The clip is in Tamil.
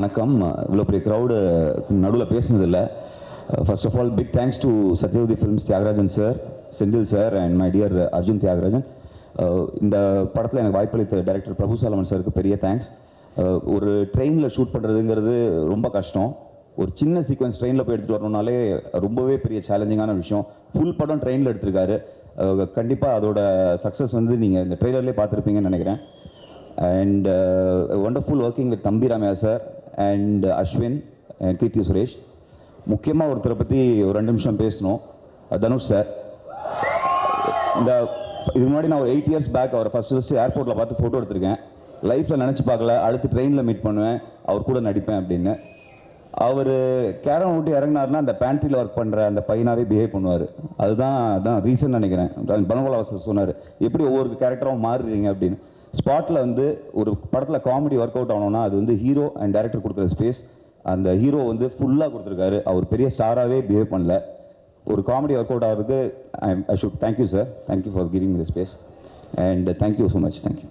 வணக்கம். இவ்வளோ பெரிய க்ரௌடு நடுவில் பேசுனதில்லை. First of all big thanks to Sathyavathi films Thyagarajan sir, Senthil sir and my dear Arjun Thyagarajan. இந்த படத்தில் எனக்கு வாய்ப்பளித்த டைரக்டர் பிரபு சாலமன் சாருக்கு பெரிய தேங்க்ஸ். ஒரு ட்ரெயினில் ஷூட் பண்ணுறதுங்கிறது ரொம்ப கஷ்டம். ஒரு சின்ன சீக்வன்ஸ் ட்ரெயினில் போய் எடுத்துகிட்டு வரணுன்னாலே ரொம்பவே பெரிய சேலஞ்சிங்கான விஷயம். ஃபுல் படம் ட்ரெயினில் எடுத்திருக்காரு. கண்டிப்பாக அதோட சக்ஸஸ் வந்து நீங்கள் இந்த ட்ரெய்லர்லேயே பார்த்துருப்பீங்கன்னு நினைக்கிறேன். And wonderful working with Thambi Ramaya sir and Ashwin and Kirti Suresh. முக்கியமாக ஒருத்தரை பற்றி ஒரு 2 நிமிஷம் பேசணும். தனுஷ் சார். இதுக்கு முன்னாடி நான் ஒரு 8 years பேக் அவரை ஃபஸ்ட்டு ஏர்போர்ட்டில் பார்த்து ஃபோட்டோ எடுத்திருக்கேன். லைஃப்பில் நினச்சி பார்க்கல அடுத்து ட்ரெயினில் மீட் பண்ணுவேன், அவர் கூட நடிப்பேன் அப்படின்னு. அவர் கேரம் விட்டு இறங்கினார்னா அந்த பேண்ட்ரியில் ஒர்க் பண்ணுற அந்த பையனாகவே பிஹேவ் பண்ணுவார். அதுதான் ரீசன் நினைக்கிறேன். பனகோலாவாசர் சொன்னார், எப்படி ஒவ்வொரு கேரக்டராகவும் மாறுறீங்க அப்படின்னு. ஸ்பாட்டில் வந்து ஒரு படத்தில் காமெடி ஒர்க் அவுட் ஆகணும்னா அது வந்து ஹீரோ அண்ட் டைரக்டர் கொடுக்குற ஸ்பேஸ். அந்த ஹீரோ வந்து ஃபுல்லாக கொடுத்துருக்காரு. அவர் பெரிய ஸ்டாராகவே பிஹேவ் பண்ணல. ஒரு காமெடி ஒர்க் அவுட் ஆகிறதுக்கு I should thank you sir. Thank you for giving the space and thank you so much. Thank you.